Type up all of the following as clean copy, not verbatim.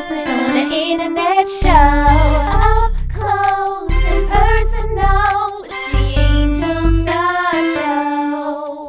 business on the internet show. Up close and personal, it's the Angel Star Show.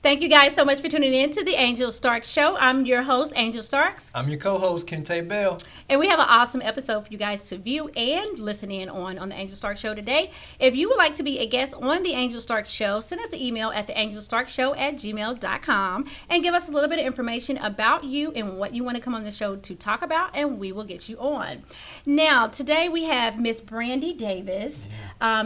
Thank you guys so much for tuning in to the Angel Starks Show. I'm your host, Angel Starks. I'm your co-host, Kente Bell. And we have an awesome episode for you guys to view and listen in on the Angel Starks Show today. If you would like to be a guest on the Angel Starks Show, send us an email at theangelstarkshow@gmail.com and give us a little bit of information about you and what you want to come on the show to talk about, and we will get you on. Now, today we have Miss Brandy Davis.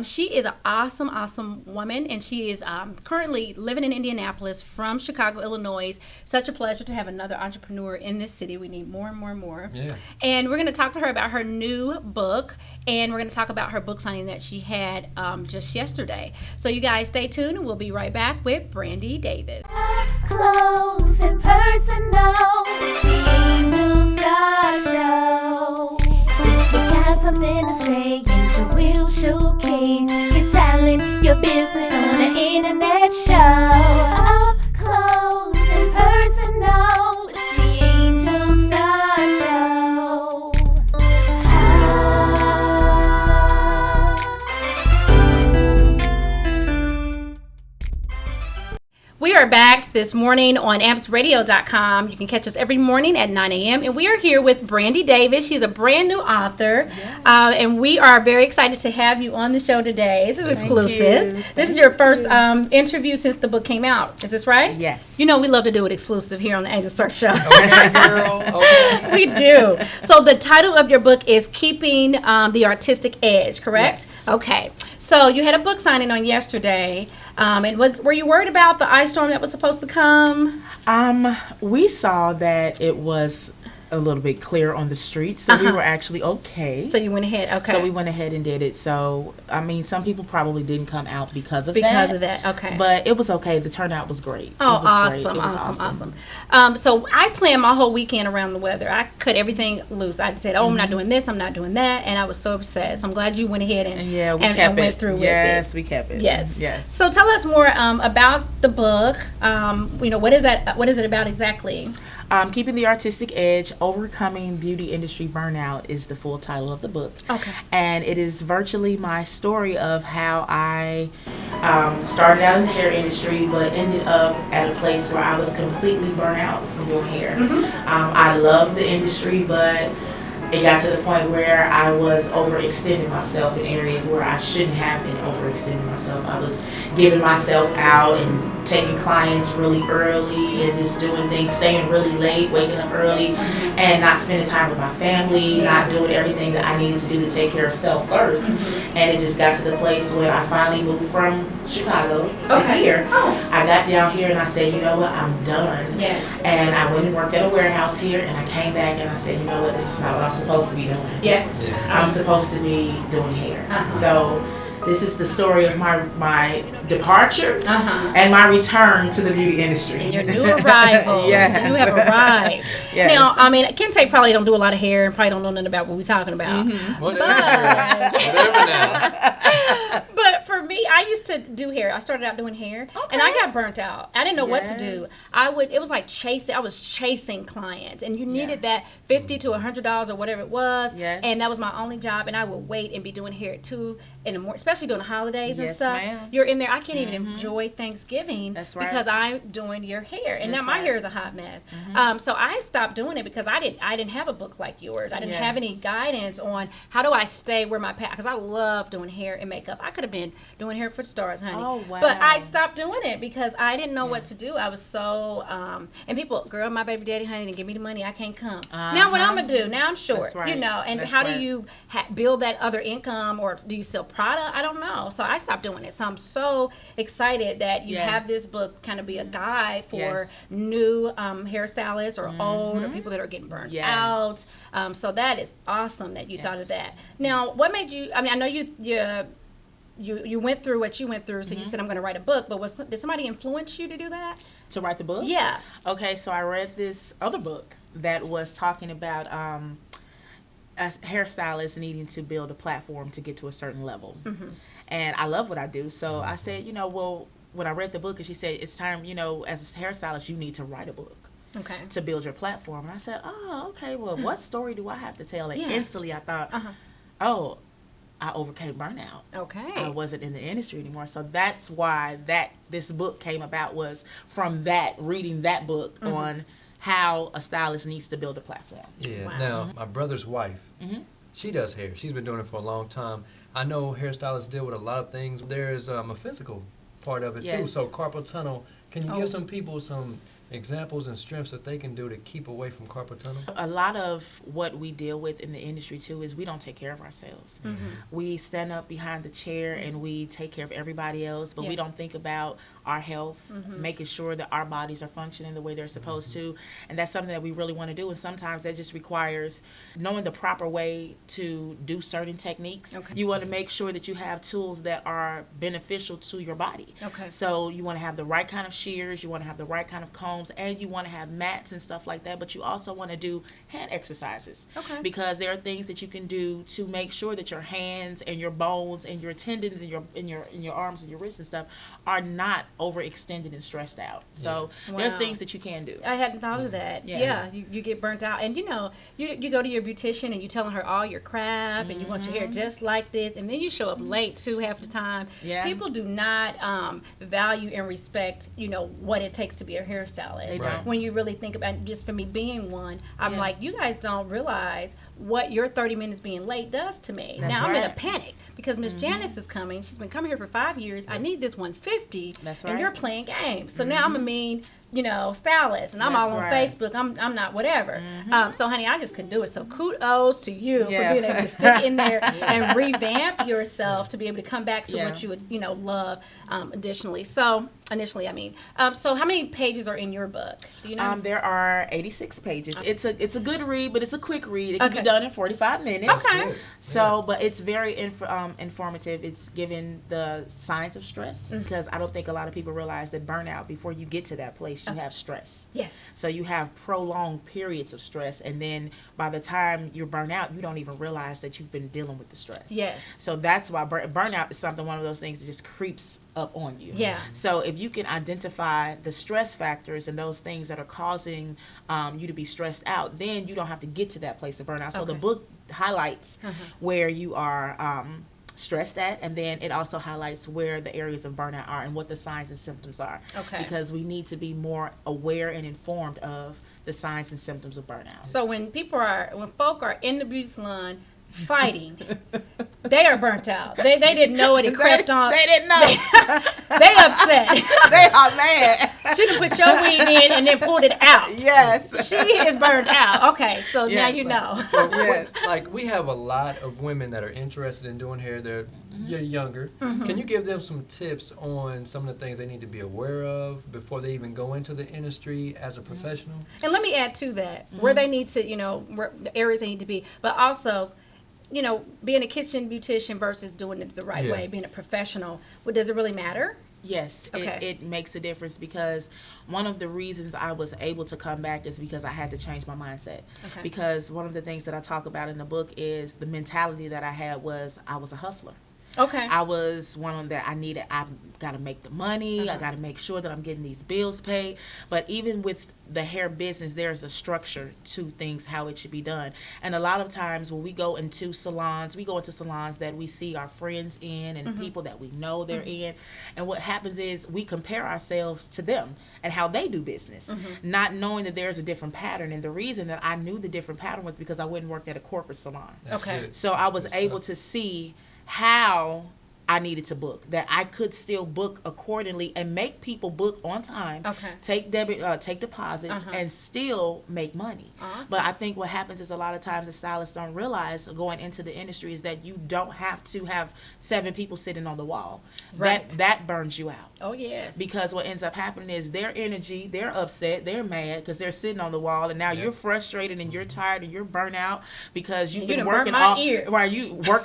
She is an awesome woman, and she is currently living in Indianapolis from Chicago, Illinois. Such a pleasure to have another entrepreneur in this city. We need more and more. Yeah. And we're going to talk to her about her new book, and we're going to talk about her book signing that she had just yesterday. So you guys stay tuned, and we'll be right back with Brandy Davis. Up close and personal, it's the Angel Star Show. If you got something to say, Angel will showcase your talent, your business on the internet show. Up close and personal, it's the Angel Star Show. We are back this morning on ampsradio.com. You can catch us every morning at 9 a.m. And we are here with Brandy Davis. She's a brand new author. And we are very excited to have you on the show today. This is exclusive. This is your first interview since the book came out. Is this right? Yes. You know we love to do it exclusive here on the Angel Stark Show. Okay, girl. Okay. We do. So the title of your book is Keeping the Artistic Edge, correct? Yes. Okay. So you had a book signing on yesterday. And were you worried about the ice storm that was supposed to come? We saw that it was a little bit clear on the street, so we were actually okay. So you went ahead, okay. So we went ahead and did it. So, I mean, some people probably didn't come out because of that, okay. But it was okay. The turnout was great. Oh, it was awesome, great. It was awesome. So I planned my whole weekend around the weather. I cut everything loose. I said, I'm not doing this, I'm not doing that, and I was so upset. So I'm glad you went ahead and went through with it. Yes, we kept it. Yes. Yes. So tell us more about the book. What is it about exactly? Keeping the Artistic Edge, Overcoming Beauty Industry Burnout is the full title of the book. Okay. And it is virtually my story of how I started out in the hair industry, but ended up at a place where I was completely burnt out from doing hair. I loved the industry, but it got to the point where I was overextending myself in areas where I shouldn't have been overextending myself. I was giving myself out and taking clients really early and just doing things, staying really late, waking up early, and not spending time with my family, not doing everything that I needed to do to take care of self first. And it just got to the place where I finally moved from Chicago to here. I got down here and I said, you know what, I'm done. Yes. And I went and worked at a warehouse here, and I came back and I said, you know what, this is not what I'm supposed to be doing. Yes. I'm supposed to be doing hair. So this is the story of my departure and my return to the beauty industry. And your new arrival. Yes. So you have arrived. Yes. Now, I mean, Kente probably don't do a lot of hair and probably don't know nothing about what we're talking about. Whatever now. But for me, I used to do hair. I started out doing hair, and I got burnt out. I didn't know what to do. It was like chasing. I was chasing clients, and you needed that $50 to $100 or whatever it was, and that was my only job. And I would wait and be doing hair at 2 in the morning, especially during the holidays and stuff. Ma'am. You're in there. I can't even enjoy Thanksgiving because I'm doing your hair, and now my hair is a hot mess. So I stopped doing it because I didn't have a book like yours. I didn't have any guidance on how do I stay where my path, because I love doing hair and makeup. I could have been doing hair for stars, honey. Oh, wow. But I stopped doing it because I didn't know what to do. I was so and people, girl, my baby daddy, honey, didn't give me the money. I can't come. Now what I'm gonna do? Now I'm short. That's right. And That's how right. do you build that other income, or do you sell product? I don't know. So I stopped doing it. So I'm so excited that you have this book kind of be a guide for new hairstylists or old or people that are getting burned out. So that is awesome that you thought of that. Now, what made you? I mean, I know you went through what you went through, so you said I'm going to write a book. But did somebody influence you to do that? To write the book? Yeah. Okay, so I read this other book that was talking about a hairstylist needing to build a platform to get to a certain level. and I love what I do. So I said, well, when I read the book and she said, it's time, as a hairstylist, you need to write a book. Okay. To build your platform. And I said, oh, okay, well, what story do I have to tell? And instantly I thought, oh, I overcame burnout. Okay. I wasn't in the industry anymore. So that's why this book came about, was from reading that book on how a stylist needs to build a platform. Yeah. Wow. Now, my brother's wife, she does hair. She's been doing it for a long time. I know hairstylists deal with a lot of things. There's a physical part of it too. So carpal tunnel, can you give some people some examples and strengths that they can do to keep away from carpal tunnel? A lot of what we deal with in the industry too is we don't take care of ourselves. We stand up behind the chair and we take care of everybody else, but we don't think about our health, making sure that our bodies are functioning the way they're supposed to. And that's something that we really want to do. And sometimes that just requires knowing the proper way to do certain techniques. Okay. You want to make sure that you have tools that are beneficial to your body. Okay. So you want to have the right kind of shears, you want to have the right kind of combs, and you want to have mats and stuff like that, but you also want to do hand exercises. Okay. Because there are things that you can do to make sure that your hands and your bones and your tendons and your arms and your wrists and stuff are not overextended and stressed out. So there's things that you can do. I hadn't thought of that. Yeah, you get burnt out. And you go to your beautician and you telling her all your crap and you want your hair just like this, and then you show up late too half the time. Yeah. People do not value and respect, what it takes to be a hairstylist. Right. When you really think about it, just for me being one, I'm like, you guys don't realize what your 30 minutes being late does to me. That's now right. I'm in a panic because Miss Janice is coming. She's been coming here for 5 years. I need this 150. That's right. And you're playing games. So now I'm a mean, stylist, and I'm That's all on right. Facebook. I'm not whatever. So honey, I just couldn't do it. So kudos to you for being able to stick in there and revamp yourself to be able to come back to what you would, love additionally. So initially, so how many pages are in your book? Do you know? There are 86 pages. It's a good read, but it's a quick read. It can be done in 45 minutes. Okay. So, but it's very informative. It's given the signs of stress, because I don't think a lot of people realize that burnout, before you get to that place, you have stress. Yes. So you have prolonged periods of stress, and then by the time you're burnt out, you don't even realize that you've been dealing with the stress. Yes. So that's why burnout is one of those things that just creeps up on you. Yeah. So if you can identify the stress factors and those things that are causing you to be stressed out, then you don't have to get to that place of burnout. So the book highlights where you are stressed at, and then it also highlights where the areas of burnout are and what the signs and symptoms are. Okay. Because we need to be more aware and informed of the signs and symptoms of burnout. So when folk are in the beauty salon fighting, they are burnt out. They didn't know it. It crept on. They didn't know. They upset. They are mad. Should have put your weave in and then pulled it out. Yes. She is burned out. Okay, so now you know. Yes. Like, we have a lot of women that are interested in doing hair. They're younger. Can you give them some tips on some of the things they need to be aware of before they even go into the industry as a professional? And let me add to that, where they need to, where the areas they need to be, but also, being a kitchen beautician versus doing it the right way, being a professional, does it really matter? Yes, it makes a difference, because one of the reasons I was able to come back is because I had to change my mindset. Okay. Because one of the things that I talk about in the book is the mentality that I had was I was a hustler. Okay. I was one of that I got to make the money. I got to make sure that I'm getting these bills paid. But even with the hair business, there's a structure to things, how it should be done. And a lot of times when we go into salons that we see our friends in and people that we know they're in. And what happens is we compare ourselves to them and how they do business, not knowing that there's a different pattern. And the reason that I knew the different pattern was because I went and worked at a corporate salon. That's good. So I was able to see how I needed to book, that I could still book accordingly and make people book on time, take deposits, and still make money. Awesome. But I think what happens is a lot of times the stylists don't realize going into the industry is that you don't have to have 7 people sitting on the wall. Right. That burns you out. Oh, yes. Because what ends up happening is their energy, they're upset, they're mad because they're sitting on the wall, and now you're frustrated and you're tired and you're burnt out because you've been working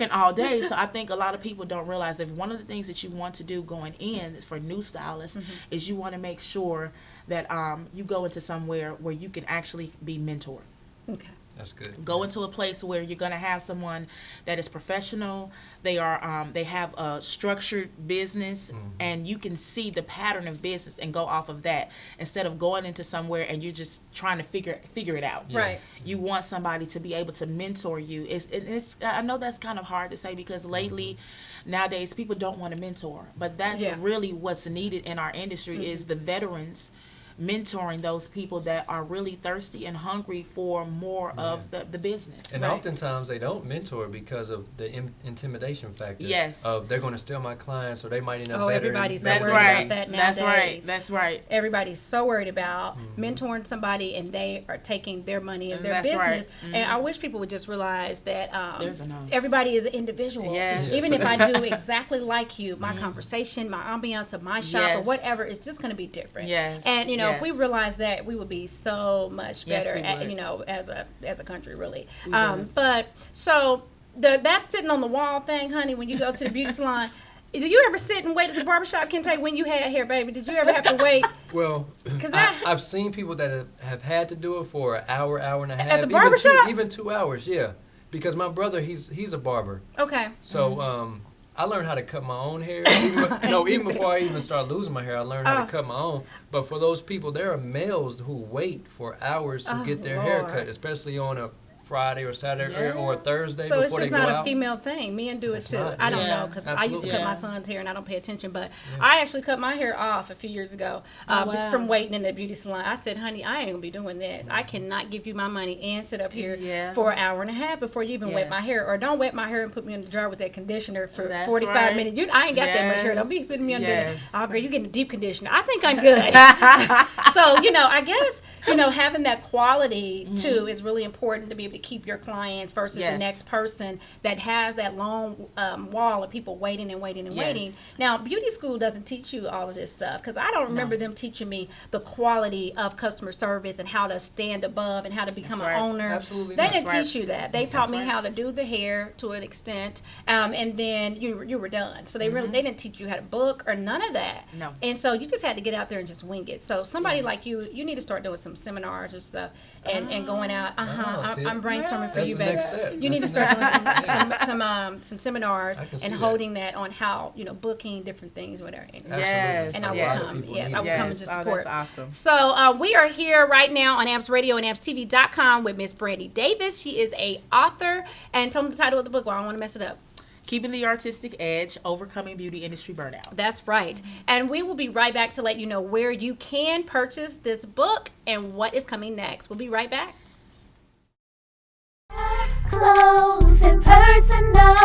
all day. So I think a lot of people don't realize that one of the things that you want to do going in for new stylists is you want to make sure that you go into somewhere where you can actually be mentored. Okay. That's good. Go into a place where you're going to have someone that is professional. They are they have a structured business, and you can see the pattern of business and go off of that instead of going into somewhere and you're just trying to figure it out. Yeah. Right. You want somebody to be able to mentor you. It's I know that's kind of hard to say because lately, nowadays, people don't want to mentor, but that's really what's needed in our industry is the veterans mentoring those people that are really thirsty and hungry for more of the business. And oftentimes they don't mentor because of the intimidation factor. Yes. Of they're going to steal my clients or they might end up better. Everybody's so worried about that nowadays. That's right. Everybody's so worried about mentoring somebody and they are taking their money and their business. Right. And I wish people would just realize that everybody is an individual. Yes. Even if I do exactly like you, my conversation, my ambiance of my shop or whatever is just going to be different. Yes. And if we realize that, we would be so much better as a country, really. But so that's sitting on the wall thing, honey, when you go to the beauty salon. Did you ever sit and wait at the barbershop, Kente, when you had hair, baby? Did you ever have to wait? Well, I've seen people that have had to do it for an hour, hour and a half. At the barbershop? Even 2 hours, yeah. Because my brother, he's a barber. Okay. So I learned how to cut my own hair. Even before I even started losing my hair, I learned how to cut my own. But for those people, there are males who wait for hours to get their hair cut, especially on a Friday or Saturday or a Thursday so before they go out. So it's just not a female thing. Men do it too. I don't know because I used to cut my son's hair and I don't pay attention. But I actually cut my hair off a few years ago from waiting in the beauty salon. I said, honey, I ain't going to be doing this. I cannot give you my money and sit up here for an hour and a half before you even wet my hair. Or don't wet my hair and put me in the dryer with that conditioner for 45 minutes. I ain't got that much hair. Don't be sitting me under there. Oh, girl, you getting a deep conditioner. I think I'm good. So, I guess, having that quality too is really important to be able to keep your clients versus the next person that has that long wall of people waiting and waiting and waiting. Now, beauty school doesn't teach you all of this stuff because I don't remember them teaching me the quality of customer service and how to stand above and how to become an owner. Absolutely. They didn't teach you that. They taught me how to do the hair to an extent, and then you were done. So they didn't teach you how to book or none of that. No. And so you just had to get out there and just wing it. So somebody like you need to start doing some seminars or stuff and going out. I'm brainstorming for you, baby. You need to start doing some seminars and holding that on how booking different things, whatever. Yes, and I will come. Yes, I will come and just support. That's awesome. So we are here right now on Amps Radio and AmpsTV.com with Miss Brandy Davis. She is a author, and tell them the title of the book. Well, I don't want to mess it up. Keeping the Artistic Edge, Overcoming Beauty Industry Burnout. That's right. And we will be right back to let you know where you can purchase this book and what is coming next. We'll be right back. Close and personal,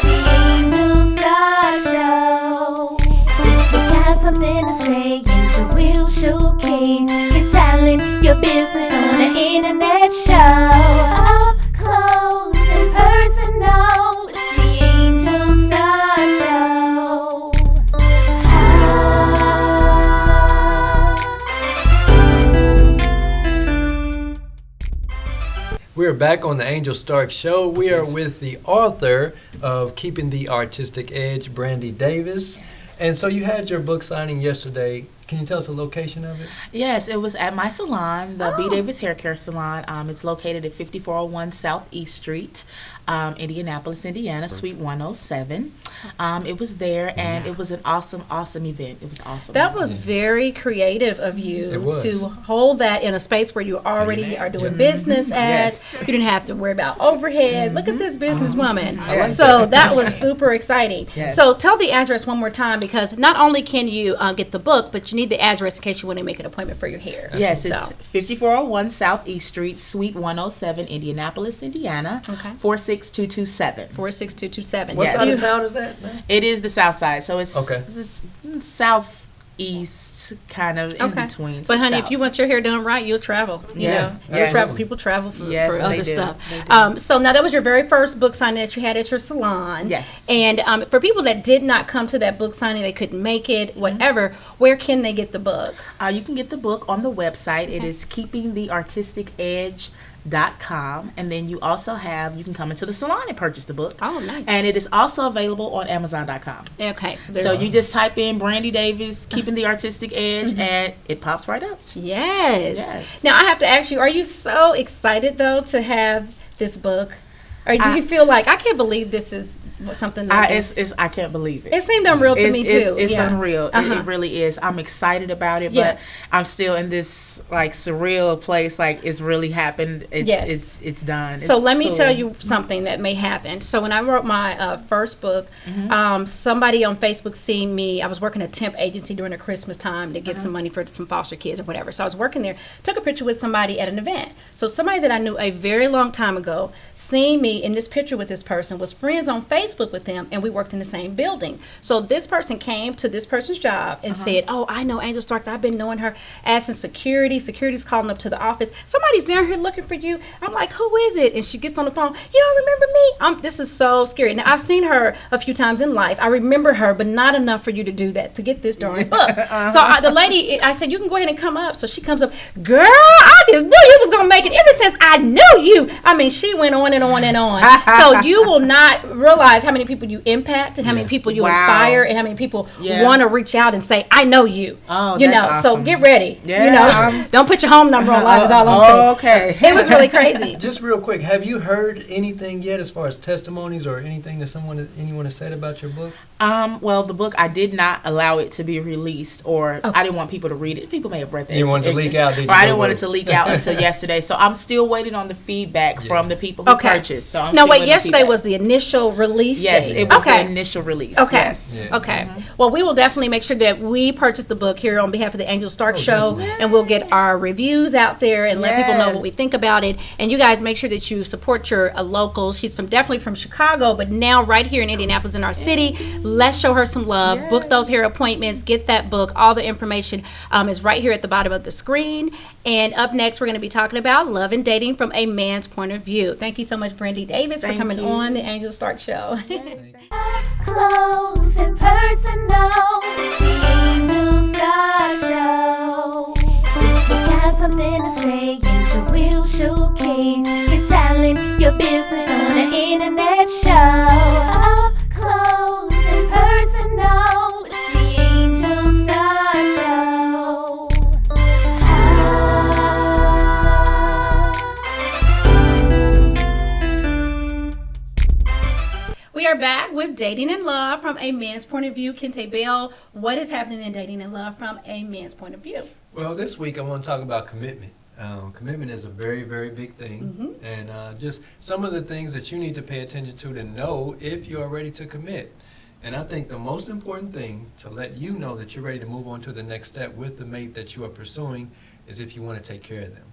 the Angel Star Show. If you got something to say, Angel will showcase your talent, your business on the internet show. Up close and personal, it's the Angel Star Show. We're back on the Angel Stark Show. We are with the author of Keeping the Artistic Edge, Brandy Davis. And so you had your book signing yesterday. Can you tell us the location of it? Yes, it was at my salon, the B. Davis Hair Care Salon. It's located at 5401 South East Street, Indianapolis, Indiana, Suite 107. It was there, and it was an awesome event. It was awesome. That was very creative of you to hold that in a space where you already are doing business ads. You didn't have to worry about overhead. Look at this businesswoman. So that was super exciting. So tell the address one more time, because not only can you get the book, but you need the address in case you want to make an appointment for your hair. Yes, it's 5401 South East Street, Suite 107, Indianapolis, Indiana. 46227. 46227. What side of town is that? It is the south side, so it's southeast, kind of in between. But honey, if you want your hair done right, you'll travel. You'll travel. People travel for other stuff. So now that was your very first book signing that you had at your salon. Yes. And for people that did not come to that book signing, they couldn't make it, whatever, where can they get the book? You can get the book on the website. It is Keeping the Artistic Edge, amazon.com, and then you also you can come into the salon and purchase the book. Oh, nice. And it is also available on amazon.com. Okay, so you just type in Brandy Davis, Keeping the Artistic Edge, and it pops right up. Yes. Now I have to ask you, are you so excited though to have this book? Or do you feel like, I can't believe this is something that I can't believe it. It seemed unreal to me too. It's unreal. It really is. I'm excited about it, but I'm still in this like surreal place. Like it's really happened. It's done. So let me tell you something that may happen. So when I wrote my first book, somebody on Facebook seen me. I was working at a temp agency during the Christmas time to get some money from foster kids or whatever. So I was working there. Took a picture with somebody at an event. So somebody that I knew a very long time ago seen me in this picture with this person, was friends on Facebook with them, and we worked in the same building. So this person came to this person's job and said, "Oh, I know Angel Starks. I've been knowing her." Asking security. Security's calling up to the office. "Somebody's down here looking for you." I'm like, "Who is it?" And she gets on the phone. "You don't remember me?" This is so scary. Now I've seen her a few times in life. I remember her, but not enough for you to do that, to get this darn book. So the lady, I said, "You can go ahead and come up." So she comes up. "Girl, I just knew you was gonna make it. Ever since I knew you." I mean, she went on and on and on. So you will not realize how many people you impact and how many people you inspire and how many people want to reach out and say, "I know you." Oh, you know, awesome. So get ready. Yeah. You know, don't put your home number on live. Is all I'm saying. Okay. It was really crazy. Just real quick, have you heard anything yet as far as testimonies or anything that anyone has said about your book? Well, the book, I did not allow it to be released, or I didn't want people to read it. People may have read that. You wanted to leak out, did you? Or I didn't want it to leak out until yesterday. So I'm still waiting on the feedback from the people who purchased. So I'm no, still wait, yesterday was the initial release date. Yes, it was the initial release. Okay. Yes. Yeah. Okay. Well, we will definitely make sure that we purchase the book here on behalf of the Angel Stark Show, and we'll get our reviews out there and let people know what we think about it. And you guys make sure that you support your locals. She's definitely from Chicago, but now right here in Indianapolis in our city. Let's show her some love. Book those hair appointments. Get that book. All the information is right here at the bottom of the screen. And up next, we're going to be talking about love and dating from a man's point of view. Thank you so much, Brandy Davis, for coming on the Angel Stark Show. Close and personal, the Angel Stark Show. If you got something to say, Angel will showcase your talent, your business on the internet show. Up close and personal, it's the Angel Stark Show. We are back with Dating and Love from a Man's Point of View. Kente Bell, what is happening in Dating and Love from a Man's Point of View? Well, this week I want to talk about commitment. Commitment is a very, very big thing, and just some of the things that you need to pay attention to know if you are ready to commit. And I think the most important thing to let you know that you're ready to move on to the next step with the mate that you are pursuing is if you want to take care of them.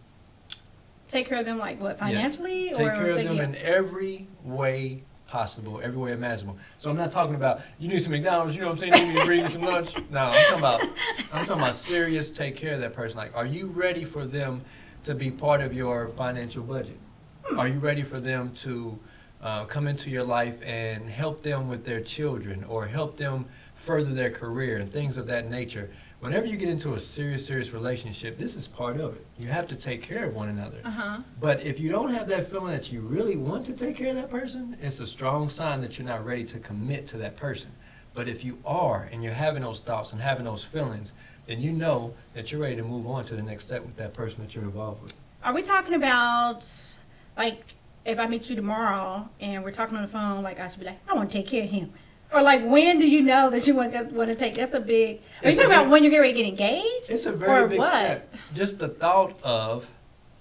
Take care of them like what, financially? Take care of them in every way possible, every way imaginable. So I'm not talking about you need some McDonald's, you know what I'm saying, you need to bring you some lunch. No, I'm talking about serious take care of that person. Like, are you ready for them to be part of your financial budget? Are you ready for them to come into your life and help them with their children or help them further their career and things of that nature? Whenever you get into a serious relationship, this is part of it. You have to take care of one another. But if you don't have that feeling that you really want to take care of that person, it's a strong sign that you're not ready to commit to that person. But if you are, and you're having those thoughts and having those feelings, then you know that you're ready to move on to the next step with that person that you're involved with. Are we talking about, like, if I meet you tomorrow and we're talking on the phone, like, I should be like, I want to take care of him? Or, like, when do you know that you want to take? That's a big. Are you talking about when you get ready to get engaged? It's a very big step. Just the thought of,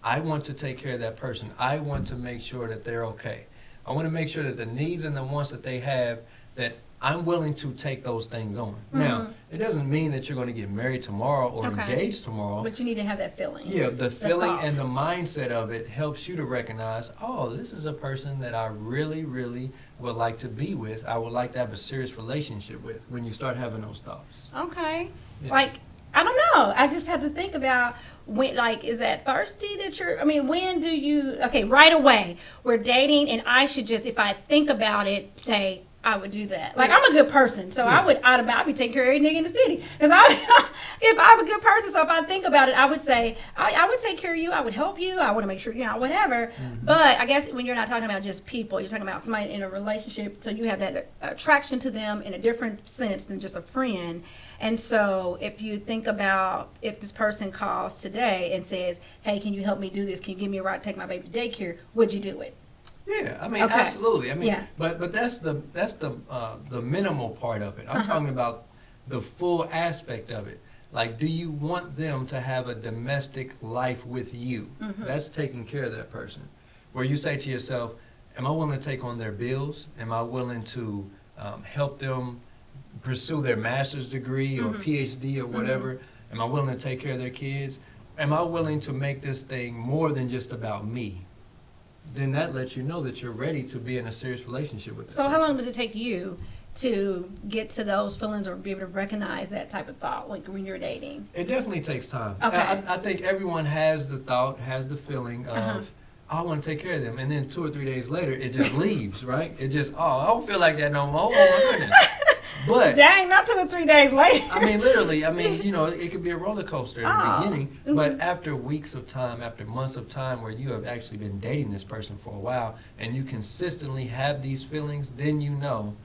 I want to take care of that person. I want to make sure that they're okay. I want to make sure that the needs and the wants that they have, that I'm willing to take those things on. Now, it doesn't mean that you're going to get married tomorrow or engaged tomorrow. But you need to have that feeling. Yeah, the feeling and the mindset of it helps you to recognize, oh, this is a person that I really, really would like to be with. I would like to have a serious relationship with when you start having those thoughts. Okay. Yeah. Like, I don't know. I just have to think about when, like, is that thirsty that when do you, okay, right away, we're dating and I should just, if I think about it, say, I would do that. Like, I'm a good person, so I would I'd be taking care of every nigga in the city. Because if I'm a good person, so if I think about it, I would say, I would take care of you, I would help you, I want to make sure, whatever. Mm-hmm. But I guess when you're not talking about just people, you're talking about somebody in a relationship, so you have that attraction to them in a different sense than just a friend. And so if you think about if this person calls today and says, hey, can you help me do this? Can you give me a ride to take my baby to daycare? Would you do it? Yeah, I mean, absolutely. I mean, but that's the minimal part of it. I'm talking about the full aspect of it. Like, do you want them to have a domestic life with you? Mm-hmm. That's taking care of that person. Where you say to yourself, am I willing to take on their bills? Am I willing to help them pursue their master's degree or PhD or whatever? Mm-hmm. Am I willing to take care of their kids? Am I willing to make this thing more than just about me? Then that lets you know that you're ready to be in a serious relationship with them. So how long does it take you to get to those feelings or be able to recognize that type of thought like when you're dating? It definitely takes time. Okay. I think everyone has the thought, has the feeling of, I want to take care of them. And then 2 or 3 days later, it just leaves, right? It just, I don't feel like that no more. Oh, my goodness. But dang, not 2 or 3 days later. I mean, literally. I mean, it could be a roller coaster in the beginning, but after weeks of time, after months of time, where you have actually been dating this person for a while, and you consistently have these feelings, then you know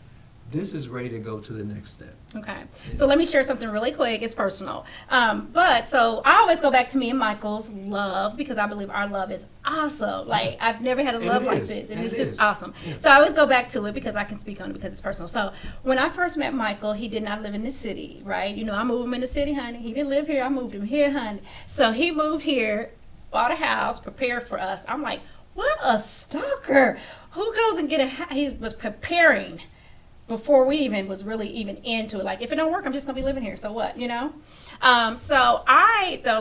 this is ready to go to the next step. Okay. So let me share something really quick. It's personal. But so I always go back to me and Michael's love because I believe our love is awesome. Like, I've never had a love like this. And it's just awesome. Yeah. So I always go back to it because I can speak on it because it's personal. So when I first met Michael, he did not live in the city, right? I moved him in the city, honey. He didn't live here. I moved him here, honey. So he moved here, bought a house, prepared for us. I'm like, what a stalker. Who goes and get a house? He was preparing before we was really into it. Like, if it don't work, I'm just gonna be living here. So what, So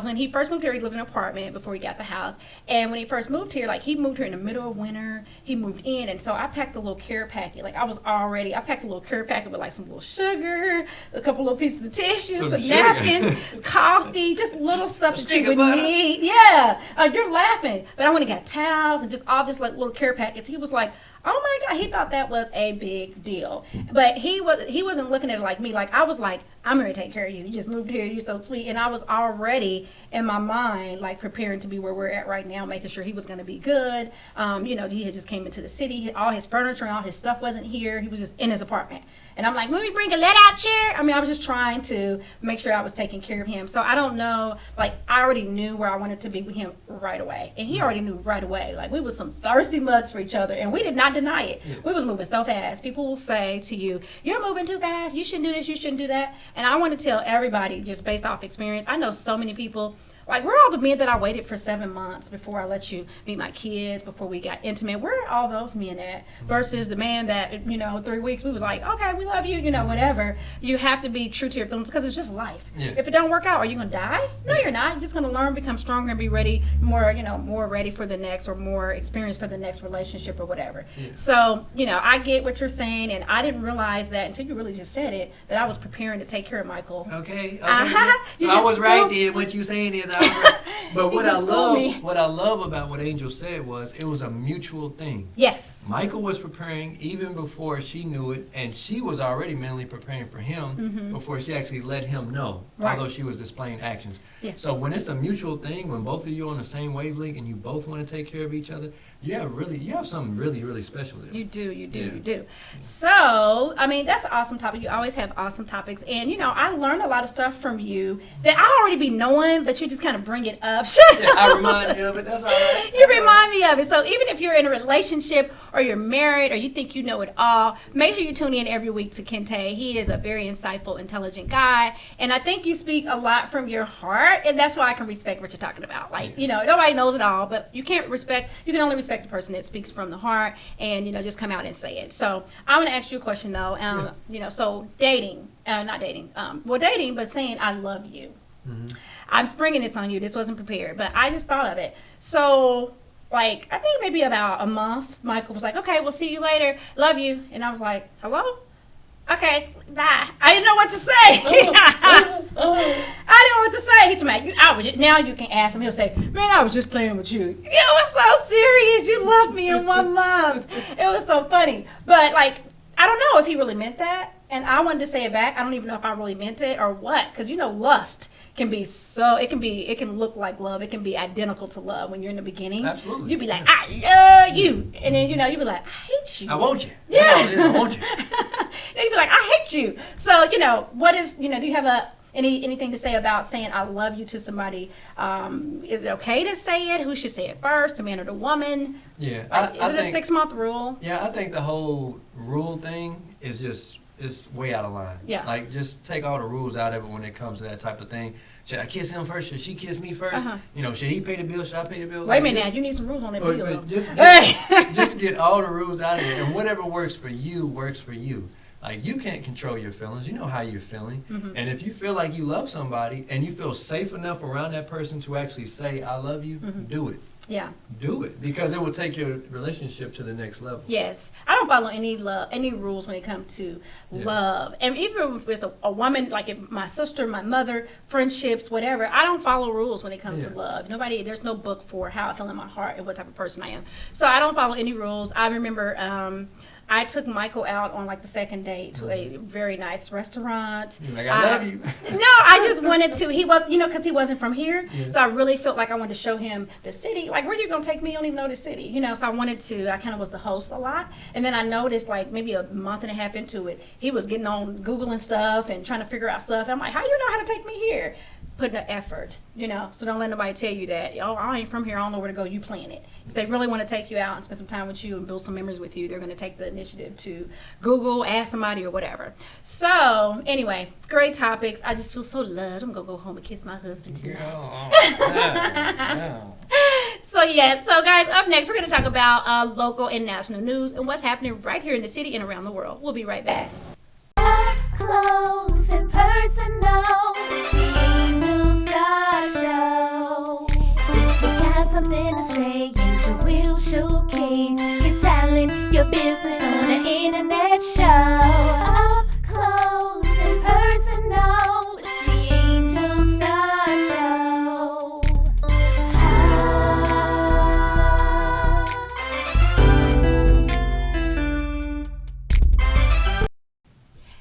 when he first moved here, he lived in an apartment before he got the house. And when he first moved here, like, he moved here in the middle of winter. He moved in, and so I packed a little care packet. Like, I packed a little care packet with like some little sugar, a couple little pieces of tissue, some napkins, coffee, just little stuff that you would need. Yeah, you're laughing, but I went and got towels and just all this like little care packets. He was like, oh my God, he thought that was a big deal. But he wasn't looking at it like me. Like, I was like, I'm going to take care of you. You just moved here. You're so sweet. And I was already in my mind, like, preparing to be where we're at right now, making sure he was going to be good. He had just came into the city. All his furniture and all his stuff wasn't here. He was just in his apartment. And I'm like, let me bring a let-out chair. I mean, I was just trying to make sure I was taking care of him. So I don't know. Like, I already knew where I wanted to be with him right away. And he already knew right away. Like, we was some thirsty mugs for each other. And we did not deny it. Yeah. We was moving so fast. People will say to you, you're moving too fast. You shouldn't do this. You shouldn't do that. And I want to tell everybody, just based off experience, I know so many people, like, where are all the men that I waited for 7 months before I let you meet my kids, before we got intimate? Where are all those men at? Versus the man that, 3 weeks, we was like, okay, we love you, whatever. You have to be true to your feelings because it's just life. Yeah. If it don't work out, are you going to die? No, you're not. You're just going to learn, become stronger, and be ready, more ready for the next, or more experienced for the next relationship or whatever. Yeah. So, I get what you're saying, and I didn't realize that until you really just said it, that I was preparing to take care of Michael. Okay. So I was right then. What you saying is but what I love about what Angel said was it was a mutual thing. Yes. Michael was preparing even before she knew it, and she was already mentally preparing for him before she actually let him know, although she was displaying actions. Yeah. So when it's a mutual thing, when both of you are on the same wavelength and you both want to take care of each other, you have something really, really special there. You do. So, I mean, that's an awesome topic. You always have awesome topics. And, I learned a lot of stuff from you that I already be knowing, but you just kind of bring it up. I remind you of it. That's all right. You remind me of it. So even if you're in a relationship or you're married or you think you know it all, make sure you tune in every week to Kente. He is a very insightful, intelligent guy. And I think you speak a lot from your heart. And that's why I can respect what you're talking about. Like, nobody knows it all, but you can only respect the person that speaks from the heart and, just come out and say it. So I want to ask you a question, though. So dating, dating, but saying I love you. Mm-hmm. I'm springing this on you. This wasn't prepared, but I just thought of it. So, like, I think maybe about a month, Michael was like, okay, we'll see you later. Love you. And I was like, hello? Okay, bye. I didn't know what to say. I didn't know what to say. He told me, now you can ask him. He'll say, man, I was just playing with you. It was so serious. You loved me in 1 month. It was so funny. But, like, I don't know if he really meant that, and I wanted to say it back. I don't even know if I really meant it or what, because lust can be it can look like love. It can be identical to love when you're in the beginning. Absolutely. You'd be like, I love you, and then you'd be like, I hate you. I want you. Yeah. That's all it is, I want you. Then you'd be like, I hate you. So what is do you have anything to say about saying I love you to somebody? Is it okay to say it? Who should say it first, the man or the woman? Yeah. Is it a 6-month rule? Yeah, I think the whole rule thing is just it's way out of line. Yeah. Like, just take all the rules out of it when it comes to that type of thing. Should I kiss him first? Should she kiss me first? Should he pay the bill? Should I pay the bill? Wait a minute now. You need some rules on that bill. Just get all the rules out of it. And whatever works for you, works for you. Like, you can't control your feelings. You know how you're feeling. Mm-hmm. And if you feel like you love somebody and you feel safe enough around that person to actually say, I love you, do it. Yeah. Do it, because it will take your relationship to the next level. Yes. I don't follow any rules when it comes to love. And even if it's a woman, like if my sister, my mother, friendships, whatever, I don't follow rules when it comes to love. There's no book for how I feel in my heart and what type of person I am. So I don't follow any rules. I remember I took Michael out on like the second date to a very nice restaurant. Like, I love you. No, I just wanted to. He was, because he wasn't from here. Yeah. So I really felt like I wanted to show him the city. Like, where are you going to take me? You don't even know the city. So I kind of was the host a lot. And then I noticed, like, maybe a month and a half into it, he was getting on Google and stuff and trying to figure out stuff. And I'm like, how you know how to take me here? Putting an effort, so don't let nobody tell you that, I ain't from here, I don't know where to go, you plan it. If they really want to take you out and spend some time with you and build some memories with you, they're going to take the initiative to Google, ask somebody or whatever. So, anyway, great topics. I just feel so loved. I'm going to go home and kiss my husband tonight. So guys, up next, we're going to talk about local and national news and what's happening right here in the city and around the world. We'll be right back. Up close and personal. Show. If you got something to say, Angel will showcase your talent, your business on the internet show. Up close and personal, it's the Angel Star Show.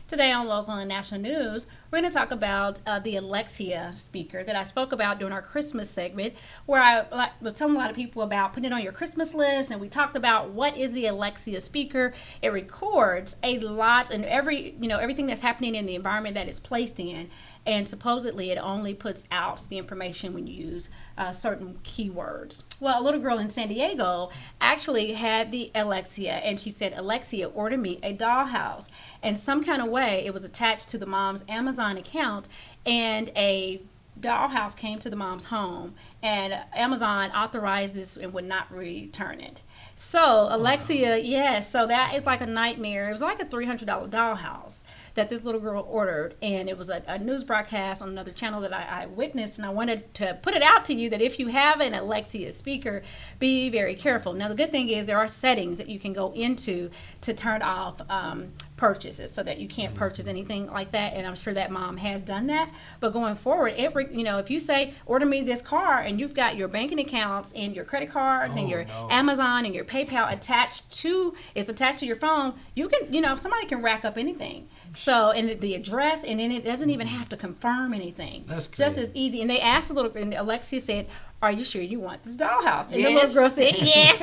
Today on local and national news, we're going to talk about the Alexia speaker that I spoke about during our Christmas segment, where I was telling a lot of people about putting it on your Christmas list, and we talked about what is the Alexia speaker. It records a lot and everything that's happening in the environment that it's placed in. And supposedly it only puts out the information when you use certain keywords. Well, a little girl in San Diego actually had the Alexia, and she said, Alexia, order me a dollhouse. And some kind of way it was attached to the mom's Amazon account, and a dollhouse came to the mom's home, and Amazon authorized this and would not return it. So Alexia, so that is like a nightmare. It was like a $300 dollhouse that this little girl ordered, and it was a news broadcast on another channel that I witnessed, and I wanted to put it out to you that if you have an Alexia speaker, be very careful. Now, the good thing is there are settings that you can go into to turn off purchases so that you can't purchase anything like that, and I'm sure that mom has done that. But going forward, if you say, order me this car, and you've got your banking accounts and your credit cards and your Amazon and your PayPal attached to your phone, you can, somebody can rack up anything. So, and the address, and then it doesn't even have to confirm anything. That's great. Just as easy. And they asked and Alexia said, are you sure you want this dollhouse? And the little girl said, yes.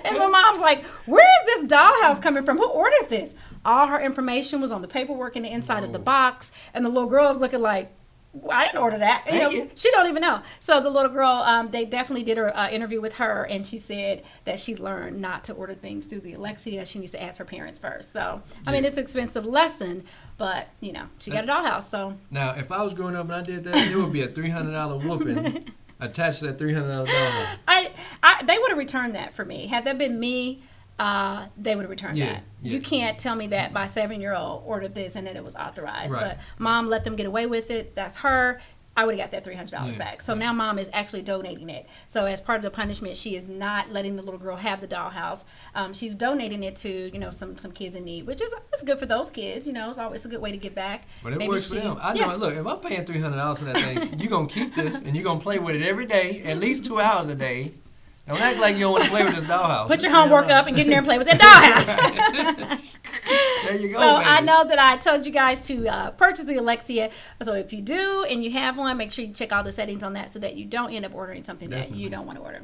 And my mom's like, where is this dollhouse coming from? Who ordered this? All her information was on the paperwork in the inside of the box. And the little girl's looking like, I didn't order that. She don't even know. So the little girl, they definitely did an interview with her, and she said that she learned not to order things through the Alexia. She needs to ask her parents first. So, I mean, it's an expensive lesson, but, she got a dollhouse. So now, if I was growing up and I did that, it would be a $300 whooping attached to that $300 dollhouse. They would have returned that for me. Had that been me, they would have returned that. You can't tell me that my 7-year-old ordered this and then it was authorized. Right. But mom let them get away with it. That's her. I would have got that $300 back. So now mom is actually donating it. So as part of the punishment, she is not letting the little girl have the dollhouse. She's donating it to, some kids in need, which is good for those kids. It's always a good way to give back. But it works for them. I know. Look, if I'm paying $300 for that thing, you're going to keep this and you're going to play with it every day, at least 2 hours a day. Don't act like you don't want to play with this dollhouse. Put your homework up and get in there and play with that dollhouse. There you go, So baby. I know that I told you guys to purchase the Alexia. So if you do and you have one, make sure you check all the settings on that so that you don't end up ordering something that you don't want to order.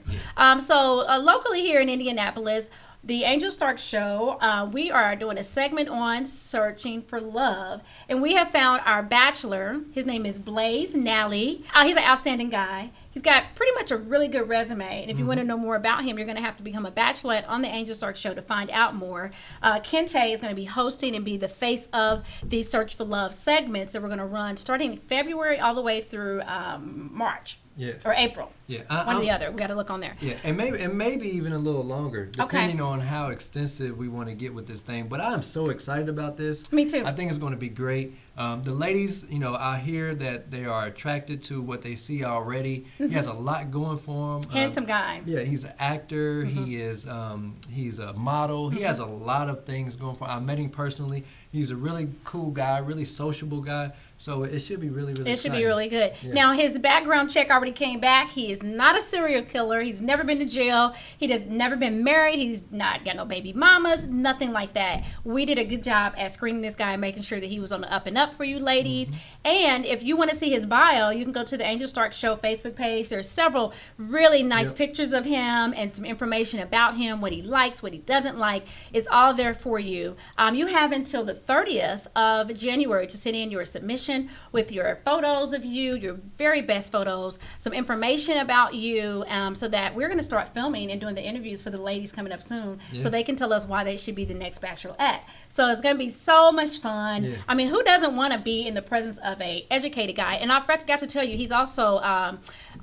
So locally here in Indianapolis, the Angel Stark Show, we are doing a segment on searching for love. And we have found our bachelor. His name is Blaze Nally. He's an outstanding guy. He's got pretty much a really good resume. And if you want to know more about him, you're going to have to become a bachelorette on the Angel Stark Show to find out more. Kente is going to be hosting and be the face of the Search for Love segments that we're going to run starting February all the way through March. Yeah. Or April. Yeah. One or the other. We got to look on there. Yeah, and maybe even a little longer, depending on how extensive we want to get with this thing. But I'm so excited about this. Me too. I think it's going to be great. The ladies, I hear that they are attracted to what they see already. He has a lot going for him. Handsome guy. Yeah, he's an actor. He's a model. He has a lot of things going for him. I met him personally. He's a really cool guy, really sociable guy. So it should be really, really It should be really good. Yeah. Now, his background check already came back. He is not a serial killer. He's never been to jail. He has never been married. He's not got no baby mamas, nothing like that. We did a good job at screening this guy and making sure that he was on the up and up for you ladies. And if you want to see his bio, you can go to the Angel Stark Show Facebook page. There's several really nice pictures of him and some information about him, what he likes, what he doesn't like. It's all there for you. You have until the 30th of January to send in your submission with your photos of you, your very best photos, some information about you, so that we're going to start filming and doing the interviews for the ladies coming up soon, so they can tell us why they should be the next bachelorette. So it's going to be so much fun. Yeah. I mean, who doesn't want to be in the presence of a educated guy? And I forgot to tell you, he's also a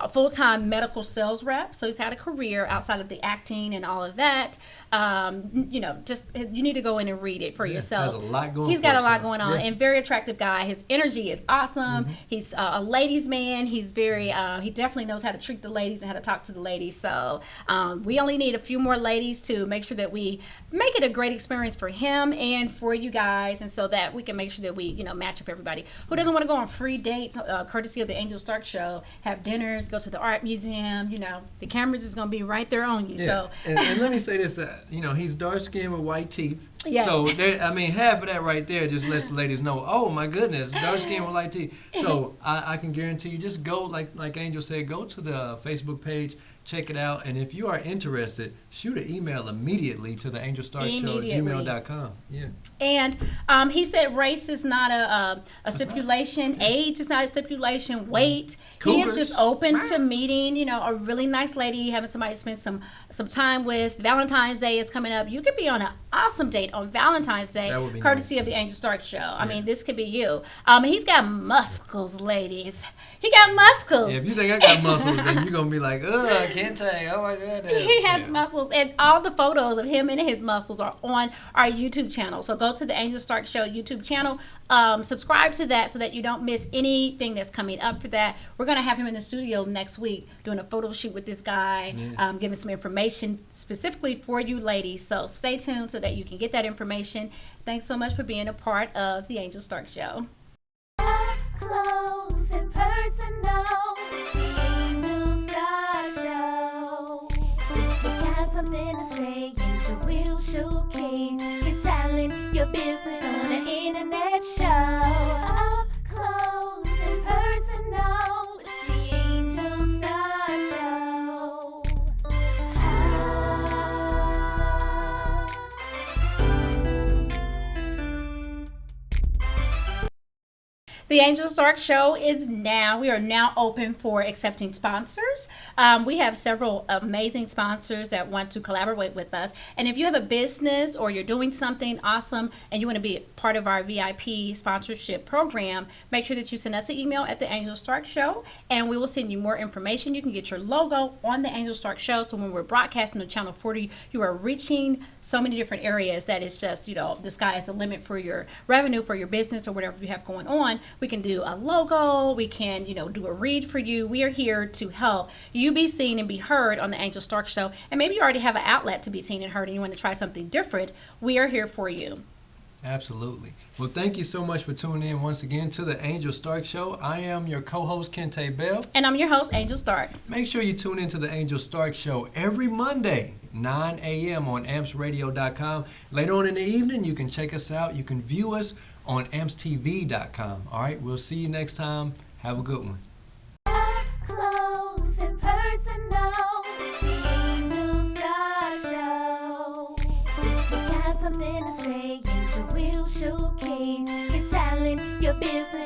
full-time medical sales rep, so he's had a career outside of the acting and all of that. Just you need to go in and read it for yourself. There's a lot going on. He's got a lot going on, and very attractive guy. His energy is awesome. He's a ladies' man. He's very, he definitely knows how to treat the ladies and how to talk to the ladies. So we only need a few more ladies to make sure that we make it a great experience for him and for you guys, and so that we can make sure that we, match up everybody. Who doesn't want to go on free dates, courtesy of the Angel Stark Show, have dinners, go to the art museum, the cameras is going to be right there on you. Yeah. So and let me say this, he's dark skinned with white teeth. Yes. So half of that right there just lets the ladies know, oh my goodness, dark skin with light teeth. So I can guarantee you, just go, like Angel said, go to the Facebook page, check it out, and if you are interested, shoot an email immediately to the angelstarkshow@gmail.com. Yeah. And he said race is not a stipulation, right. age is not a stipulation, weight. Cougars. He is just open to meeting, a really nice lady, having somebody to spend some time with. Valentine's Day is coming up. You could be on an awesome date on Valentine's Day, That would be courtesy nice. of the Angel Stark Show. I mean, this could be you. He's got muscles, ladies. He got muscles. Yeah, if you think I got muscles, then you're going to be like, ugh, I can't tell. Oh my goodness. He has muscles, and all the photos of him and his muscles are on our YouTube channel. So go to the Angel Stark Show YouTube channel, subscribe to that so that you don't miss anything that's coming up for that. We're going to have him in the studio next week doing a photo shoot with this guy, giving some information specifically for you ladies. So stay tuned so that you can get that information. Thanks so much for being a part of the Angel Stark Show. Up close and personal, it's the Angel Star Show. If you got something to say, Angel will showcase your talent, your business on the internet show. Up close and personal, it's the Angel Star Show. The Angel Stark Show we are now open for accepting sponsors. We have several amazing sponsors that want to collaborate with us. And if you have a business or you're doing something awesome and you want to be part of our VIP sponsorship program, make sure that you send us an email at the Angel Stark Show, and we will send you more information. You can get your logo on the Angel Stark Show. So when we're broadcasting on Channel 40, you are reaching so many different areas that it's just, the sky is the limit for your revenue, for your business, or whatever you have going on. We can do a logo. We can, do a read for you. We are here to help you be seen and be heard on the Angel Stark Show. And maybe you already have an outlet to be seen and heard and you want to try something different. We are here for you. Absolutely. Well, thank you so much for tuning in once again to the Angel Stark Show. I am your co-host, Kente Bell. And I'm your host, Angel Starks. Make sure you tune into the Angel Stark Show every Monday, 9 a.m. on ampsradio.com. Later on in the evening, you can check us out. You can view us on ampstv.com. All right, we'll see you next time. Have a good one. Up close and personal, the Angel Star Show. If you got something to say, Angel will showcase your talent, your business.